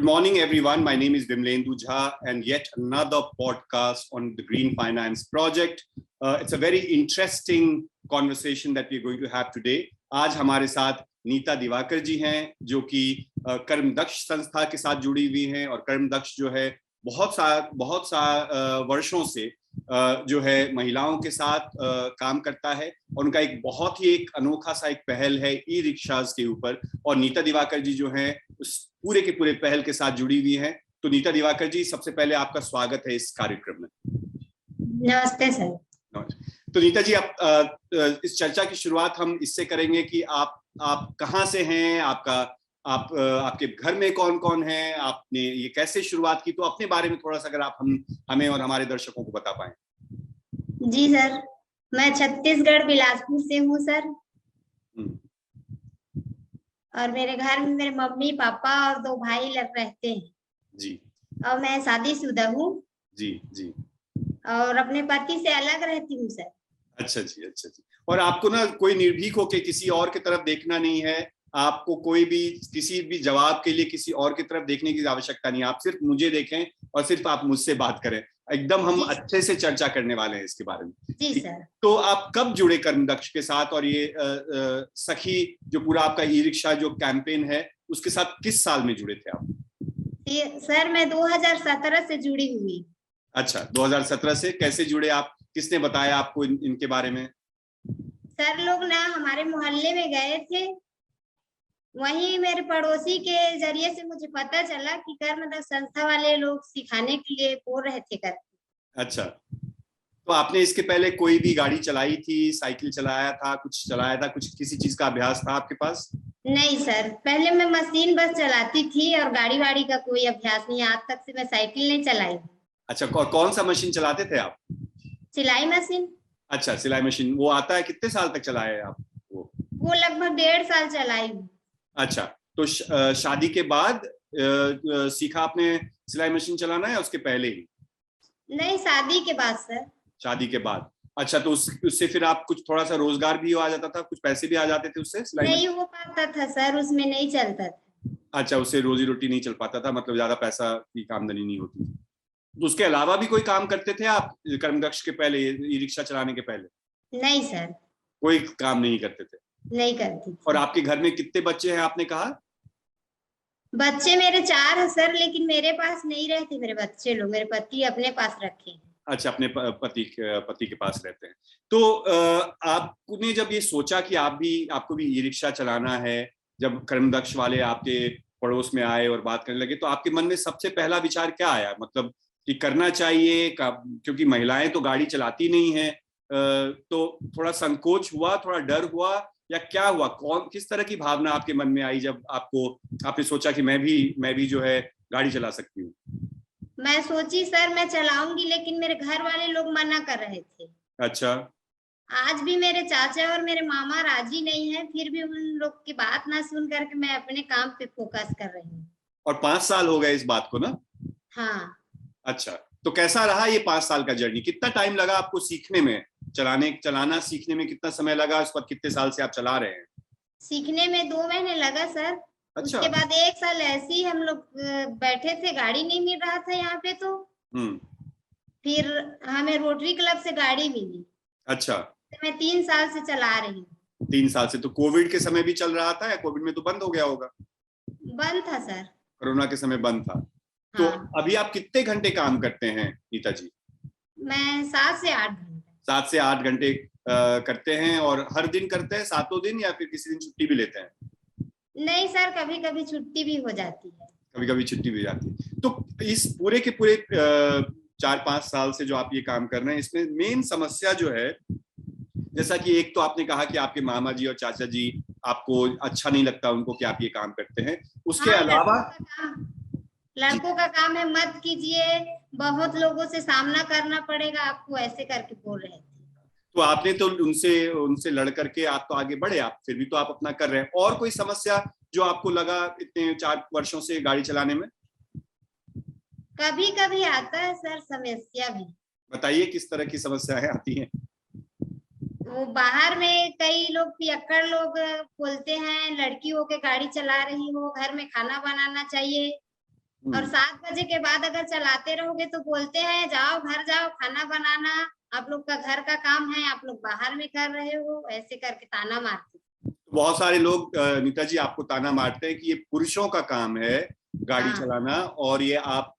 Good morning, everyone. My name is Vimlendu Jha, and yet another podcast on the Green Finance Project. It's a very interesting conversation that we're going to have today. आज हमारे साथ नीता दिवाकर जी हैं, जो कि कर्मदक्ष संस्था के साथ जुड़ी हुई हैं, और कर्मदक्ष जो है बहुत सा वर्षों से जो है महिलाओं के साथ काम करता है, और उनका एक अनोखा सा एक पहल है ई रिक्शाज के ऊपर, और नीता दिवाकर जी जो हैं उस पूरे के पूरे पहल के साथ जुड़ी हुई हैं। तो नीता दिवाकर जी, सबसे पहले आपका स्वागत है इस कार्यक्रम में। नमस्ते सर। तो नीता जी, आप इस चर्चा की शुरुआत हम इससे करेंगे कि आप कहाँ से हैं, आपके घर में कौन कौन है, आपने ये कैसे शुरुआत की, तो अपने बारे में थोड़ा सा अगर आप हमें और हमारे दर्शकों को बता पाएं। जी सर, मैं छत्तीसगढ़ बिलासपुर से हूँ सर। और मेरे घर में मेरे मम्मी पापा और 2 भाई लग रहते हैं जी। और मैं शादीशुदा हूँ जी जी। और अपने पति से अलग रहती हूँ सर। अच्छा जी, अच्छा जी। और आपको ना कोई निर्भीक होके किसी और की तरफ देखना नहीं है, आपको कोई भी किसी भी जवाब के लिए किसी और की तरफ देखने की आवश्यकता नहीं है। आप सिर्फ मुझे देखें और सिर्फ आप मुझसे बात करें। एकदम हम अच्छे से चर्चा करने वाले हैं इसके बारे में। जी सर। तो आप कब जुड़े कर्मदक्ष के साथ, और ये सखी जो पूरा आपका ई रिक्शा जो कैंपेन है उसके साथ किस साल में जुड़े थे आप? सर मैं 2017 से जुड़ी हुई। अच्छा, 2017 से कैसे जुड़े आप? किसने बताया आपको इनके बारे में? सर लोग ना हमारे मोहल्ले में गए थे, वहीं मेरे पड़ोसी के जरिए से मुझे पता चला कि कर्मदक्ष संस्था वाले लोग सिखाने के लिए बोल रहे थे कर। अच्छा, तो आपने इसके पहले कोई भी गाड़ी चलाई थी, साइकिल चलाया था, कुछ चलाया था, कुछ किसी चीज का अभ्यास था आपके पास? नहीं सर, पहले मैं मशीन बस चलाती थी और गाड़ी वाड़ी का कोई अभ्यास नहीं। आज तक से मैं साइकिल नहीं चलाई। अच्छा, कौन सा मशीन चलाते थे आप? सिलाई मशीन। अच्छा, सिलाई मशीन वो आता है। कितने साल तक चलाए आप वो लगभग 1.5 साल चलाई हूँ। अच्छा, तो शादी के बाद सीखा आपने सिलाई मशीन चलाना, या उसके पहले ही? नहीं, शादी के बाद सर। शादी के बाद। अच्छा, तो उससे फिर आप कुछ थोड़ा सा रोजगार भी आ जाता था, कुछ पैसे भी आ जाते थे उससे? सिलाई नहीं हो पाता था सर, उसमें नहीं चलता था। अच्छा, उससे रोजी रोटी नहीं चल पाता था, मतलब ज्यादा पैसा की आमदनी नहीं होती थी। तो उसके अलावा भी कोई काम करते थे आप कर्मदक्ष के पहले, ई रिक्शा चलाने के पहले? नहीं सर, कोई काम नहीं करते थे? नहीं करती थी। और आपके घर में कितने बच्चे हैं आपने कहा? बच्चे मेरे 4 हैं सर, लेकिन मेरे पास नहीं रहते मेरे बच्चे लोग, मेरे पति अपने पास रखे हैं। अच्छा, अपने पति के पास रहते हैं। तो आपने जब ये सोचा कि आपको भी ई रिक्शा चलाना है, जब कर्मदक्ष वाले आपके पड़ोस में आए और बात करने लगे, तो आपके मन में सबसे पहला विचार क्या आया? मतलब कि करना चाहिए क्योंकि महिलाएं तो गाड़ी चलाती नहीं है, तो थोड़ा संकोच हुआ, थोड़ा डर हुआ, या क्या हुआ? किस तरह की भावना आपके मन में आई जब आपने सोचा कि मैं भी जो है गाड़ी चला सकती हूँ? मैं सोची सर मैं चलाऊंगी, लेकिन मेरे घर वाले लोग मना कर रहे थे। अच्छा। आज भी मेरे चाचा और मेरे मामा राजी नहीं है, फिर भी उन लोग की बात ना सुन करके मैं अपने काम पे फोकस कर रही हूँ। और 5 साल हो गए इस बात को ना? हाँ। अच्छा, तो कैसा रहा ये 5 साल का जर्नी? कितना टाइम लगा आपको सीखने में? चलाना सीखने में कितना समय लगा? उस पर कितने साल से आप चला रहे हैं? सीखने में 2 महीने लगा सर। अच्छा। उसके बाद 1 साल ऐसे ही हम लोग बैठे थे, गाड़ी नहीं मिल रहा था यहाँ पे, तो फिर हमें रोटरी क्लब से गाड़ी मिली। अच्छा, तो मैं 3 साल से चला रही हूँ। 3 साल से। तो कोविड के समय भी चल रहा था, या कोविड में तो बंद हो गया होगा? बंद था सर। कोरोना के समय बंद था। तो हाँ। अभी आप कितने घंटे काम करते हैं नीता जी? मैं 7 से 8 घंटे। 7 से 8 घंटे करते हैं, और हर दिन करते हैं, 7 दिन, या फिर किसी दिन छुट्टी भी लेते हैं? नहीं सर, कभी कभी छुट्टी भी हो जाती है। कभी कभी छुट्टी भी जाती है। तो इस पूरे के पूरे 4-5 साल से जो आप ये काम कर रहे हैं, इसमें मेन समस्या जो है, जैसा कि एक तो आपने कहा कि आपके मामा जी और चाचा जी, आपको अच्छा नहीं लगता उनको कि आप ये काम करते हैं, उसके अलावा लड़कों का काम है, मत कीजिए, बहुत लोगों से सामना करना पड़ेगा आपको, ऐसे करके बोल रहे थे। तो आपने तो उनसे लड़ करके आप तो आगे बढ़े, आप फिर भी तो आप अपना कर रहे हैं। और कोई समस्या जो आपको लगा इतने 4 वर्षों से गाड़ी चलाने में? कभी कभी आता है सर समस्या भी। बताइए, किस तरह की समस्याएं आती हैं? वो बाहर में कई लोग पियक्कड़ लोग बोलते हैं, लड़की होके गाड़ी चला रही हो, घर में खाना बनाना चाहिए। और 7 बजे के बाद अगर चलाते रहोगे तो बोलते हैं जाओ घर जाओ, खाना बनाना, आप लोग का घर का काम है, आप लोग बाहर में कर रहे हो, ऐसे करके ताना मारते। बहुत सारे लोग नीता जी आपको ताना मारते हैं कि ये पुरुषों का काम है गाड़ी हाँ चलाना, और ये आप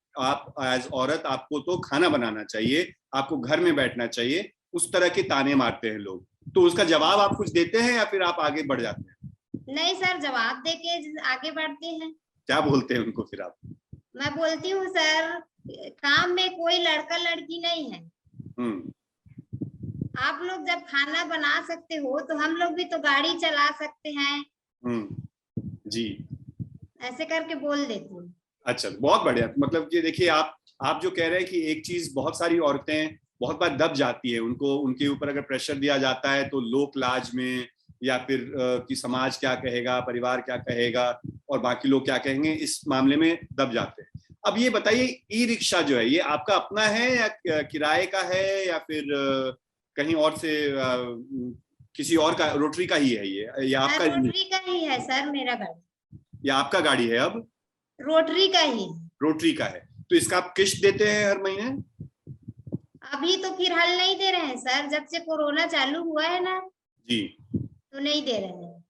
एज औरत आपको तो खाना बनाना चाहिए, आपको घर में बैठना चाहिए, उस तरह के ताने मारते हैं लोग। तो उसका जवाब आप कुछ देते हैं या फिर आप आगे बढ़ जाते हैं? नहीं सर, जवाब देके आगे बढ़ते हैं। क्या बोलते हैं उनको फिर आप? मैं बोलती हूँ सर, काम में कोई लड़का लड़की नहीं है। आप लोग जब खाना बना सकते हो तो हम लोग भी तो गाड़ी चला सकते हैं। जी, ऐसे करके बोल देती हूँ। अच्छा, बहुत बढ़िया। मतलब कि देखिए, आप जो कह रहे हैं कि एक चीज, बहुत सारी औरतें बहुत बार दब जाती है, उनको उनके ऊपर अगर प्रेशर दिया जाता है तो लोक लाज में, या फिर कि समाज क्या कहेगा, परिवार क्या कहेगा और बाकी लोग क्या कहेंगे, इस मामले में दब जाते हैं। अब ये बताइए, ई रिक्शा जो है ये आपका अपना है या किराए का है, या फिर कहीं और से किसी और का, रोटरी का ही है ये, या आपका? रोटरी का ही है सर मेरा गाड़ी। या आपका गाड़ी है अब? रोटरी का ही। रोटरी का है। तो इसका आप किस्त देते हैं हर महीने? अभी तो फिलहाल नहीं दे रहे हैं सर, जब से कोरोना चालू हुआ है ना जी, तो नहीं दे रहे हैं।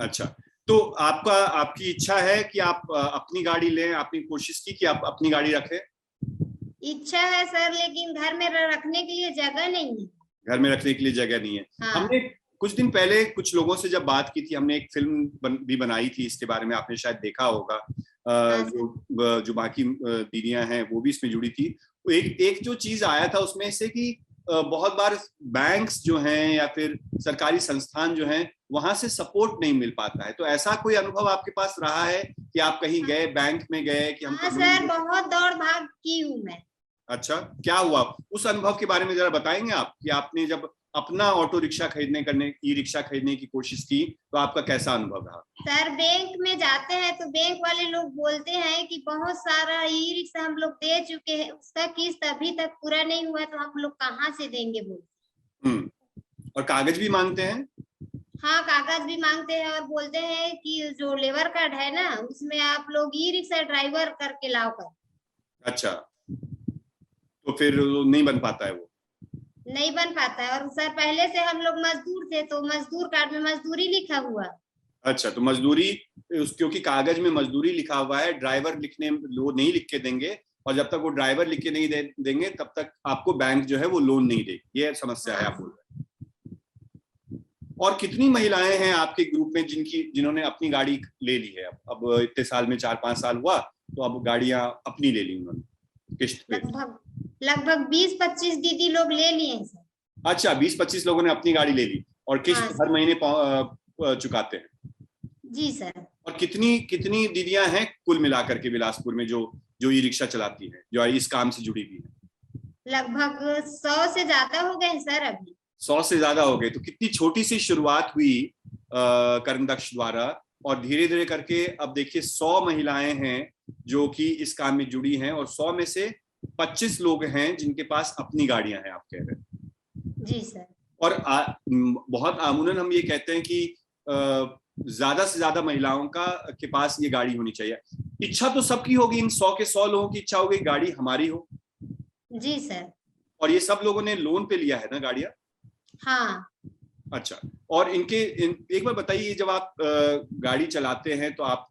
अच्छा। तो आपकी इच्छा है कि आप अपनी गाड़ी लें? आपने कोशिश की कि आप अपनी गाड़ी रखें? इच्छा है सर, लेकिन घर में रखने के लिए जगह नहीं है। घर में रखने के लिए जगह नहीं है। हाँ। हमने कुछ दिन पहले कुछ लोगों से जब बात की थी, हमने एक फिल्म भी बनाई थी इसके बारे में, आपने शायद देखा होगा। जो बाकी दीदियां हैं वो भी इसमें जुड़ी थी। एक जो चीज आया था उसमें से कि बहुत बार बैंक्स जो हैं या फिर सरकारी संस्थान जो हैं वहां से सपोर्ट नहीं मिल पाता है। तो ऐसा कोई अनुभव आपके पास रहा है कि आप कहीं गए, बैंक में गए कि हाँ सर, बहुत दौड़ भाग की हूँ मैं। अच्छा, क्या हुआ उस अनुभव के बारे में जरा बताएंगे आप, कि आपने जब अपना ऑटो रिक्शा ई रिक्शा खरीदने की कोशिश की तो आपका कैसा अनुभव रहा? सर, बैंक में जाते हैं तो बैंक वाले लोग बोलते हैं कि बहुत सारा ई रिक्शा हम लोग दे चुके हैं, उसका किस्त अभी तक पूरा नहीं हुआ, तो हम लोग कहाँ से देंगे बोल। और कागज भी मांगते हैं? हाँ, कागज भी मांगते हैं और बोलते हैं कि जो लेबर कार्ड है ना उसमें आप लोग ई रिक्शा ड्राइवर करके लाओ कर। अच्छा, तो फिर नहीं बन पाता है? वो नहीं बन पाता है। और सर, पहले से हम लोग मजदूर थे तो मजदूर कार्ड में मजदूरी लिखा हुआ। अच्छा, तो मजदूरी, क्योंकि कागज में मजदूरी लिखा हुआ है, ड्राइवर लिखने वो नहीं लिख के देंगे, और जब तक वो ड्राइवर लिख के नहीं देंगे तब तक आपको बैंक जो है वो लोन नहीं देगी। ये समस्या है, आप बोल रहे हैं। और कितनी महिलाएं हैं आपके ग्रुप में जिन्होंने अपनी गाड़ी ले ली है? अब इतने साल में 4-5 साल हुआ तो अब गाड़ियां अपनी ले ली उन्होंने किस्त पे? लगभग 20-25 दीदी लोग ले लिए हैं सर। अच्छा, 20-25 लोगों ने अपनी गाड़ी ले ली और किस्त हाँ, हर महीने चुकाते हैं? जी सर। और कितनी दीदियां हैं कुल मिलाकर के बिलासपुर में जो ई रिक्शा चलाती हैं, जो इस काम से जुड़ी हुई है? लगभग 100 से ज्यादा हो गए सर अभी। 100 से ज्यादा हो गए। तो कितनी छोटी सी शुरुआत हुई कर्मदक्ष द्वारा, और धीरे धीरे करके अब देखिए 100 महिलाएं हैं जो कि इस काम में जुड़ी हैं, और 100 में से 25 लोग हैं जिनके पास अपनी गाड़ियां हैं, आप कह रहे हैं। जी सर। और बहुत आमूनन हम ये कहते हैं कि ज्यादा से ज्यादा महिलाओं के पास ये गाड़ी होनी चाहिए। इच्छा तो सबकी होगी, इन 100 के 100 लोगों की इच्छा होगी गाड़ी हमारी हो। जी सर। और ये सब लोगों ने लोन पे लिया है ना गाड़ियां? हाँ। अच्छा, और एक बार बताइए, जब आप गाड़ी चलाते हैं तो आप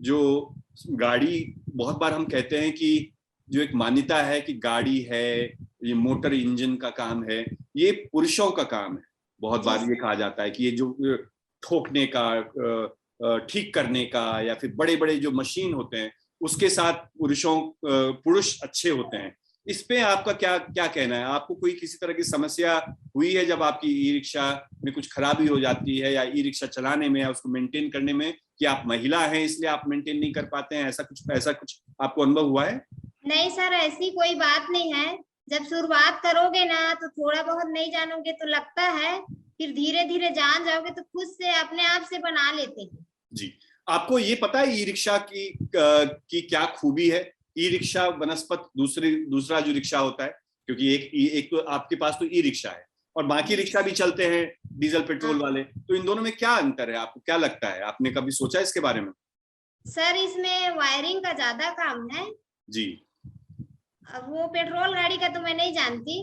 जो गाड़ी, बहुत बार हम कहते हैं कि जो एक मान्यता है कि गाड़ी है ये मोटर इंजन का काम है, ये पुरुषों का काम है। बहुत बार ये कहा जाता है कि ये जो ठोकने का, ठीक करने का, या फिर बड़े बड़े जो मशीन होते हैं उसके साथ पुरुष अच्छे होते हैं। इस पे आपका क्या कहना है? आपको कोई किसी तरह की समस्या हुई है जब आपकी ई रिक्शा में कुछ खराबी हो जाती है, या ई रिक्शा चलाने में या उसको मेंटेन करने में, कि आप महिला हैं इसलिए आप मेंटेन नहीं कर पाते हैं? ऐसा कुछ आपको अनुभव हुआ है? नहीं सर, ऐसी कोई बात नहीं है। जब शुरुआत करोगे ना तो थोड़ा बहुत नहीं जानोगे तो लगता है, फिर धीरे धीरे जान जाओगे तो खुद से अपने आप से बना लेते हैं। जी, आपको ये पता है ई रिक्शा की क्या खूबी है? ई रिक्शा बनस्पत दूसरा जो रिक्शा होता है, क्योंकि एक तो आपके पास तो ई रिक्शा है और बाकी रिक्शा भी चलते हैं डीजल पेट्रोल वाले, तो इन दोनों में क्या अंतर है? आपको क्या लगता है? आपने कभी सोचा इसके बारे में? सर इसमें वायरिंग का ज्यादा काम है जी। अब वो पेट्रोल गाड़ी का तो मैं नहीं जानती,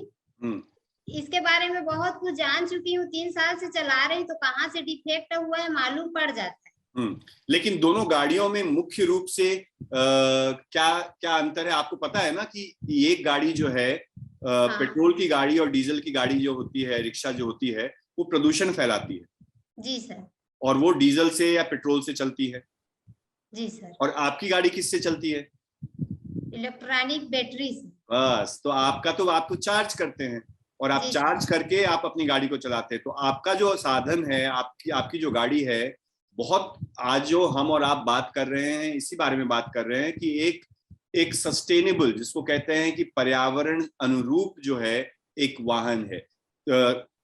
इसके बारे में बहुत कुछ जान चुकी हूँ, 3 साल से चला रही, तो कहाँ से डिफेक्ट हुआ है मालूम पड़ जाता है। लेकिन दोनों गाड़ियों में मुख्य रूप से क्या क्या अंतर है आपको पता है ना कि एक गाड़ी जो है हाँ। पेट्रोल की गाड़ी और डीजल की गाड़ी जो होती है, रिक्शा जो होती है, वो प्रदूषण फैलाती है। जी सर। और वो डीजल से या पेट्रोल से चलती है। जी सर। और आपकी गाड़ी किससे चलती है? इलेक्ट्रॉनिक बैटरी से। बस, तो आपका तो आप तो चार्ज करते हैं और आप चार्ज करके आप अपनी गाड़ी को चलाते हैं। तो आपका जो साधन है, आपकी जो गाड़ी है, बहुत आज जो हम और आप बात कर रहे हैं इसी बारे में बात कर रहे हैं कि एक सस्टेनेबल, जिसको कहते हैं कि पर्यावरण अनुरूप जो है एक वाहन है।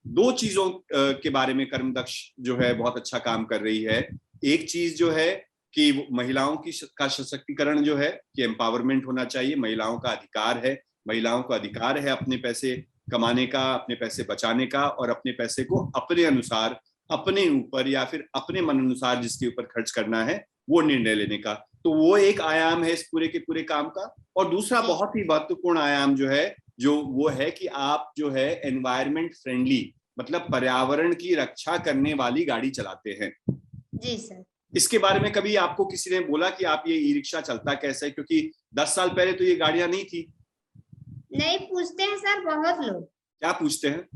दो चीजों के बारे में कर्मदक्ष जो है बहुत अच्छा काम कर रही है। एक चीज जो है कि महिलाओं का सशक्तिकरण जो है कि एम्पावरमेंट होना चाहिए, महिलाओं का अधिकार है, महिलाओं का अधिकार है अपने पैसे कमाने का, अपने पैसे बचाने का और अपने पैसे को अपने अनुसार, अपने ऊपर या फिर अपने मन अनुसार जिसके ऊपर खर्च करना है वो निर्णय लेने का। तो वो एक आयाम है इस पूरे के पूरे काम का। और दूसरा बहुत ही महत्वपूर्ण आयाम जो है, जो वो है कि आप जो है एनवायरमेंट फ्रेंडली, मतलब पर्यावरण की रक्षा करने वाली गाड़ी चलाते हैं। जी सर। इसके बारे में कभी आपको किसी ने बोला कि आप ये ई रिक्शा चलता कैसे है? क्योंकि 10 साल पहले तो ये गाड़ियां नहीं थी। नहीं, पूछते हैं सर बहुत लोग। क्या पूछते हैं?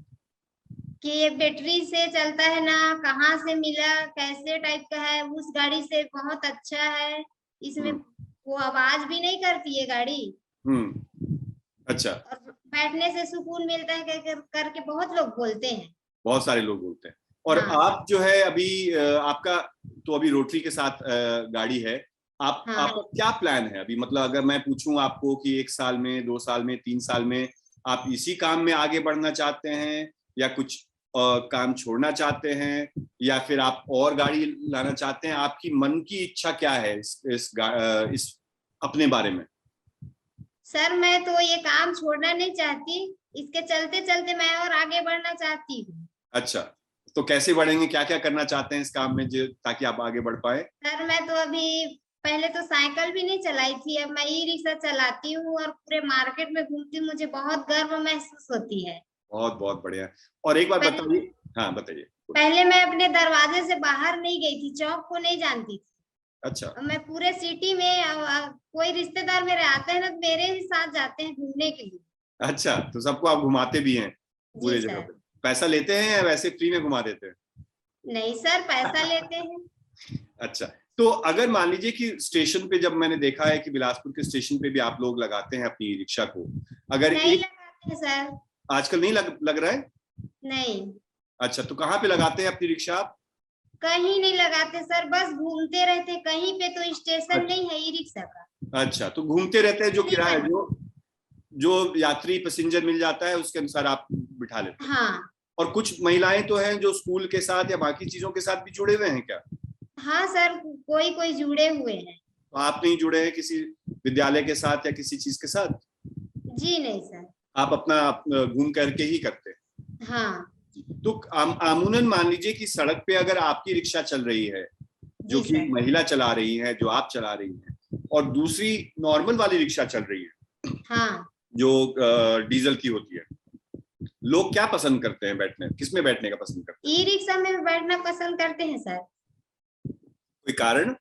कि ये बैटरी से चलता है ना, कहाँ से मिला, कैसे टाइप का है, उस गाड़ी से बहुत अच्छा है, इसमें वो आवाज भी नहीं करती है गाड़ी। अच्छा। और बैठने से सुकून मिलता है करके बहुत लोग बोलते हैं। बहुत सारे लोग बोलते हैं। और आप जो है अभी आपका तो अभी रोटरी के साथ गाड़ी है। आपका क्या प्लान है अभी? मतलब अगर मैं पूछूं आपको कि 1 साल में, 2 साल में, 3 साल में आप इसी काम में आगे बढ़ना चाहते हैं या कुछ काम छोड़ना चाहते हैं या फिर आप और गाड़ी लाना चाहते हैं? आपकी मन की इच्छा क्या है इस अपने बारे में? सर मैं तो ये काम छोड़ना नहीं चाहती, इसके चलते चलते मैं और आगे बढ़ना चाहती हूँ। अच्छा, तो कैसे बढ़ेंगे? क्या क्या करना चाहते हैं इस काम में जो ताकि आप आगे बढ़ पाए? सर मैं तो अभी पहले तो साइकिल भी नहीं चलाई थी, अब मैं ई रिक्शा चलाती हूँ और पूरे मार्केट में घूमती हूँ, मुझे बहुत गर्व महसूस होती है। बहुत बहुत बढ़िया। और एक बार बताइए। हाँ बताइए। पहले मैं अपने दरवाजे से बाहर नहीं गई थी, चौक को नहीं जानती थी। अच्छा। मैं पूरे सिटी में कोई रिश्तेदार मेरे आते हैं ना तो मेरे ही साथ जाते हैं घूमने के लिए। अच्छा, तो सबको आप घुमाते भी हैं पूरे जगह पे? पैसा लेते हैं या वैसे फ्री में घुमा देते हैं? नहीं सर, पैसा लेते हैं। अच्छा, तो अगर मान लीजिए कि स्टेशन पे, जब मैंने देखा है कि बिलासपुर के स्टेशन पे भी आप लोग लगाते हैं अपनी रिक्शा को, अगर नहीं लगाते हैं सर। आजकल नहीं लग रहा है? नहीं। अच्छा, तो कहाँ पे लगाते हैं अपनी रिक्शा आप? कहीं नहीं लगाते सर, बस घूमते रहते, कहीं पे तो स्टेशन अच्छा। नहीं है ई रिक्शा का। अच्छा, तो घूमते रहते हैं, जो किराया जो यात्री पैसेंजर मिल जाता है उसके अनुसार आप बिठा लेते हैं। हाँ। और कुछ महिलाएं तो हैं जो स्कूल के साथ या बाकी चीजों के साथ भी जुड़े हुए हैं क्या? हाँ सर, कोई कोई जुड़े हुए हैं। तो आप नहीं जुड़े हैं किसी विद्यालय के साथ या किसी चीज के साथ? जी नहीं सर। आप अपना घूम करके ही करते हैं? हाँ। तो आमूनन मान लीजिए कि सड़क पे अगर आपकी रिक्शा चल रही है, जो कि एक महिला चला रही है, जो आप चला रही हैं, और दूसरी नॉर्मल वाली रिक्शा चल रही है, हाँ, जो डीजल की होती है, लोग क्या पसंद करते हैं बैठने, किसमें बैठने का पसंद करते हैं? ई रिक्शा में बैठना पसंद करते हैं सर। कोई कारण?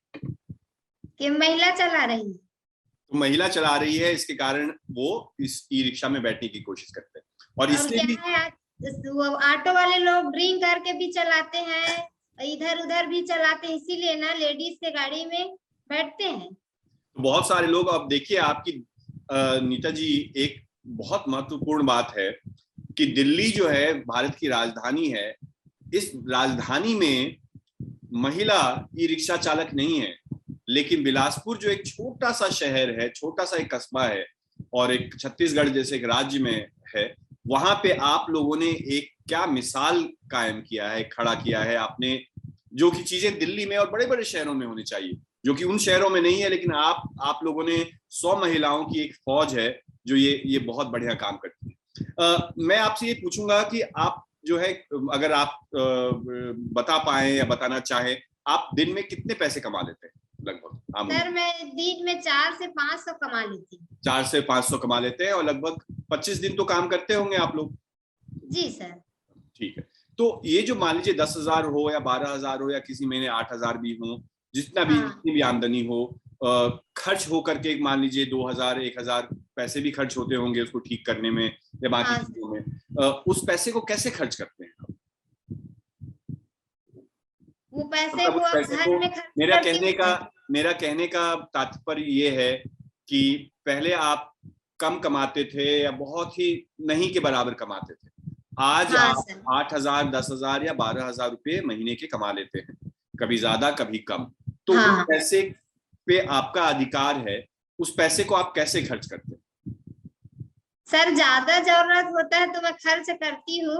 कि महिला चला रही है। तो महिला चला रही है, इसके कारण वो इस ई रिक्शा में बैठने की कोशिश करते हैं। और इससे भी ऑटो वाले लोग ड्रिंक करके भी चलाते हैं, इधर उधर भी चलाते हैं, इसीलिए ना लेडीज के गाड़ी में बैठते हैं। बहुत सारे लोग, अब देखिए आपकी नीता जी, एक बहुत महत्वपूर्ण बात है कि दिल्ली जो है भारत की राजधानी है, इस राजधानी में महिला ई रिक्शा चालक नहीं है। लेकिन बिलासपुर जो एक छोटा सा शहर है, छोटा सा एक कस्बा है और एक छत्तीसगढ़ जैसे एक राज्य में है, वहां पे आप लोगों ने एक क्या मिसाल कायम किया है, खड़ा किया है आपने, जो कि चीजें दिल्ली में और बड़े बड़े शहरों में होनी चाहिए, जो कि उन शहरों में नहीं है। लेकिन आप लोगों ने 100 महिलाओं की एक फौज है जो ये बहुत बढ़िया काम करती है। मैं आपसे ये पूछूंगा कि आप जो है, अगर आप बता पाए या बताना चाहें, आप दिन में कितने पैसे कमा लेते हैं लगभग? सर मैं दिन में 4 से 500 कमा लेती हूँ। 4 से 500 कमा लेते हैं और लगभग 25 दिन तो काम करते होंगे आप लोग? जी सर। ठीक है, तो ये जो मान लीजिए 10,000 हो या 12,000 हो या किसी महीने 8,000 भी हो, जितना भी, जितनी भी आमदनी हो, खर्च हो करके मान लीजिए 2,000 1,000 पैसे भी खर्च होते होंगे उसको ठीक करने में या बाकी चीजों में, उस पैसे को कैसे खर्च करते हैं? वो पैसे उस को पैसे घर को, में खर्च मेरा कहने का तात्पर्य ये है कि पहले आप कम कमाते थे या बहुत ही नहीं के बराबर कमाते थे, आज आप 8,000 10,000 या 12,000 रुपये महीने के कमा लेते हैं, कभी ज्यादा कभी कम। तो उस पैसे पे आपका अधिकार है, उस पैसे को आप कैसे खर्च करते हैं? सर ज्यादा जरूरत होता है तो मैं खर्च करती हूँ,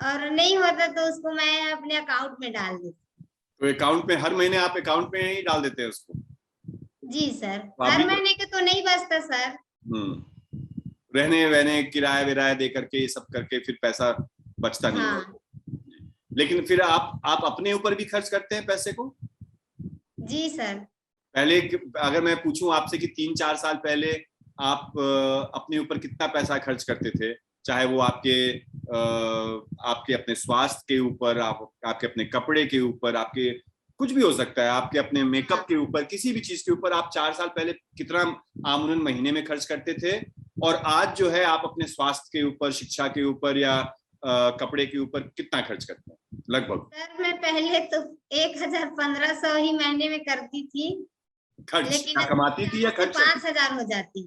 और नहीं होता तो उसको मैं अपने अकाउंट में डाल देती हूँ। तो अकाउंट में हर महीने आप अकाउंट में ही डाल देते हैं उसको? जी सर, हर महीने के तो नहीं बचता सर। रहने वहने किराया विराया दे करके ये सब करके फिर पैसा बचता नहीं है। लेकिन फिर आप अपने ऊपर भी खर्च करते हैं पैसे को? जी सर। पहले अगर मैं पूछूं आपसे कि 3-4 साल पहले आप अपने ऊपर कितना पैसा खर्च करते थे, चाहे वो आपके अपने स्वास्थ्य के ऊपर, आपके अपने कपड़े के ऊपर, आपके कुछ भी हो सकता है, आपके अपने मेकअप के ऊपर, किसी भी चीज के ऊपर आप 4 साल पहले कितना आमदन महीने में खर्च करते थे, और आज जो है आप अपने स्वास्थ्य के ऊपर, शिक्षा के ऊपर या कपड़े के ऊपर कितना खर्च करते हैं लगभग? सर मैं पहले तो 1,500 ही महीने में करती थी खर्च, लेकिन कमाती थी या खर्च? 5,000 हो जाती है।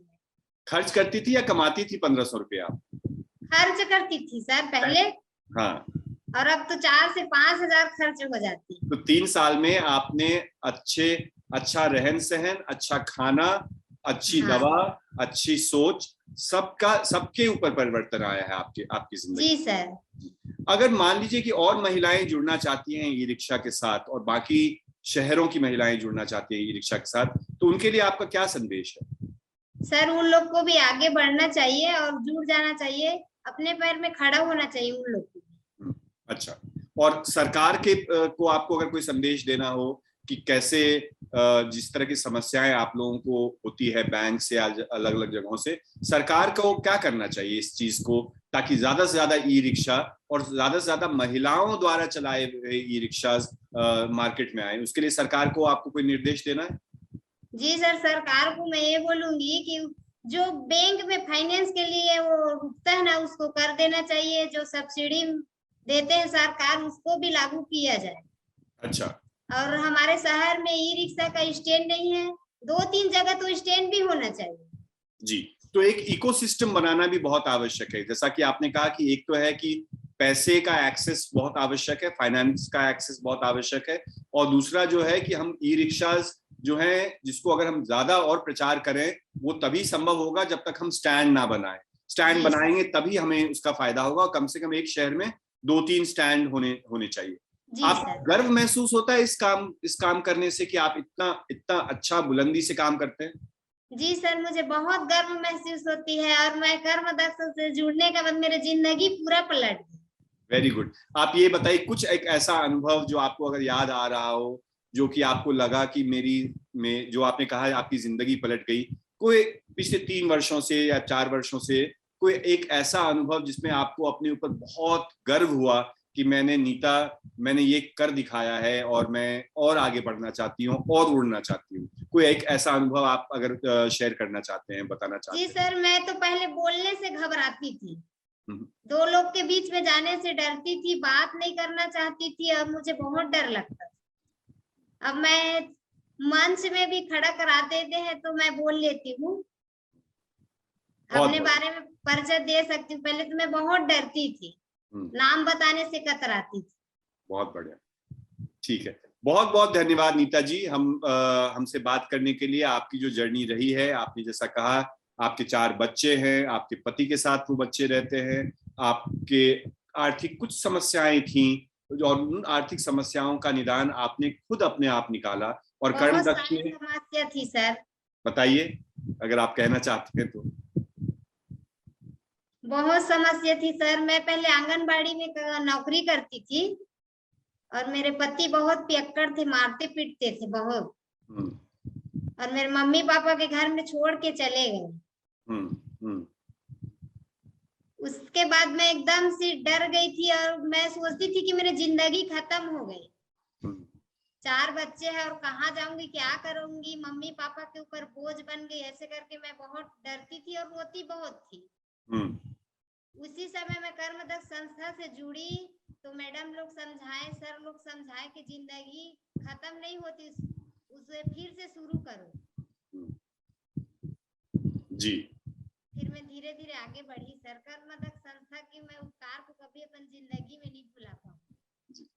खर्च करती थी या कमाती थी 1,500 रुपया? खर्च करती थी सर पहले। हाँ, और अब तो 4 से 5,000 खर्च हो जाती है। तो 3 साल में आपने अच्छा रहन सहन, अच्छा खाना, अच्छी दवा, अच्छी सोच, सबके ऊपर परिवर्तन आया है आपकी जिंदगी। जी सर। अगर मान लीजिए कि और महिलाएं जुड़ना चाहती हैं ई रिक्शा के साथ, और बाकी शहरों की महिलाएं जुड़ना चाहती हैं ई रिक्शा के साथ, तो उनके लिए आपका क्या संदेश है? सर उन लोग को भी आगे बढ़ना चाहिए और जुड़ जाना चाहिए, अपने पैर में खड़ा होना चाहिए उन लोग को। अच्छा, और सरकार को आपको अगर कोई संदेश देना हो कि कैसे जिस तरह की समस्याएं आप लोगों को होती है बैंक से, अलग अलग जगहों से, सरकार को क्या करना चाहिए इस चीज को, ताकि ज्यादा से ज्यादा ई रिक्शा और ज्यादा से ज्यादा महिलाओं द्वारा चलाए हुए ई रिक्शा मार्केट में आए, उसके लिए सरकार को आपको कोई निर्देश देना है? जी सर, सरकार को मैं ये बोलूंगी कि जो बैंक में फाइनेंस के लिए वो रुकता है ना, उसको कर देना चाहिए। जो सब्सिडी देते हैं सरकार, उसको भी लागू किया जाए। अच्छा। और हमारे शहर में ई रिक्शा का स्टैंड नहीं है, 2-3 जगह तो स्टैंड भी होना चाहिए। जी, तो एक इकोसिस्टम बनाना भी बहुत आवश्यक है। जैसा कि आपने कहा कि एक तो है कि पैसे का एक्सेस बहुत आवश्यक है, फाइनेंस का एक्सेस बहुत आवश्यक है, और दूसरा जो है कि हम ई रिक्शाज जो है, जिसको अगर हम ज्यादा और प्रचार करें, वो तभी संभव होगा जब तक हम स्टैंड ना बनाएं। स्टैंड बनाएंगे तभी हमें उसका फायदा होगा। कम से कम एक शहर में 2-3 स्टैंड होने चाहिए। आप गर्व महसूस होता है इस काम करने से कि आप इतना अच्छा बुलंदी से काम करते हैं? जी सर, मुझे बहुत गर्व महसूस होती है, और मैं कर्म दक्षता से जुड़ने के बाद मेरी जिंदगी पूरा पलट गई। Very good. आप ये बताइए कुछ एक ऐसा अनुभव जो आपको अगर याद आ रहा हो, जो कि आपको लगा कि में जो आपने कहा आपकी जिंदगी पलट गई, कोई पिछले 3 वर्षों से या 4 वर्षों से कोई एक ऐसा अनुभव जिसमें आपको अपने ऊपर बहुत गर्व हुआ कि मैंने ये कर दिखाया है और मैं और आगे बढ़ना चाहती हूँ और उड़ना चाहती हूँ। कोई एक ऐसा अनुभव आप अगर शेयर करना चाहते हैं, बताना चाहते हैं? जी सर, मैं तो पहले बोलने से घबराती थी, 2 लोग के बीच में जाने से डरती थी, बात नहीं करना चाहती थी, अब मुझे बहुत डर लगता। अब मैं मंच में भी खड़ा करा देते हैं तो मैं बोल लेती हूँ, अपने बारे में परिचय दे सकती हूँ। पहले तो मैं बहुत डरती थी, नाम बताने से कतराती थी। बहुत बढ़िया, ठीक है। बहुत बहुत धन्यवाद नीता जी, हमसे बात करने के लिए। आपकी जो जर्नी रही है, आपने जैसा कहा आपके 4 बच्चे हैं, आपके पति के साथ वो बच्चे रहते हैं, आपके आर्थिक कुछ समस्याएं थी, और उन आर्थिक समस्याओं का निदान आपने खुद अपने आप निकाला। और कर्म दक्ष ने, समस्या थी सर, बताइए अगर आप कहना चाहते हैं तो। बहुत समस्या थी सर। मैं पहले आंगनबाड़ी में नौकरी करती थी, और मेरे पति बहुत पियक्कड़ थे, मारते पीटते थे बहुत। और मेरे मम्मी पापा के घर में छोड़ के चले गए। उसके बाद मैं एकदम से डर गई थी और मैं सोचती थी कि मेरी जिंदगी खत्म हो गई। 4 बच्चे हैं और कहाँ जाऊंगी, क्या करूंगी, मम्मी पापा के ऊपर बोझ बन गई, ऐसे करके मैं बहुत डरती थी और रोती बहुत थी। उसी समय मैं कर्मदक्ष संस्था से जुड़ी तो मैडम लोग समझाए, सर लोग समझाए कि जिंदगी खत्म नहीं होती, उसे फिर से शुरू करो। जी। फिर मैं धीरे धीरे आगे बढ़ी। सर, कर्मदक्ष संस्था की मैं उपकार को कभी अपन जिंदगी में नहीं भुला पाऊंगी।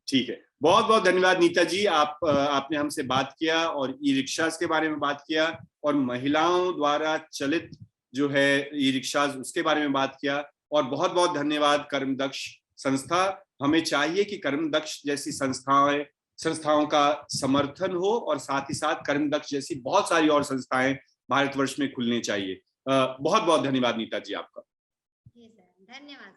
ठीक है, बहुत बहुत धन्यवाद नीता जी। आपने हमसे बात किया और ई रिक्शास के बारे में बात किया और महिलाओं द्वारा चलित जो है ई रिक्शास उसके बारे में बात किया। और बहुत बहुत धन्यवाद कर्मदक्ष संस्था। हमें चाहिए कि कर्मदक्ष जैसी संस्थाओं का समर्थन हो और साथ ही साथ कर्मदक्ष जैसी बहुत सारी और संस्थाएं भारतवर्ष में खुलनी चाहिए। बहुत बहुत धन्यवाद नीता जी आपका। जी सर, धन्यवाद।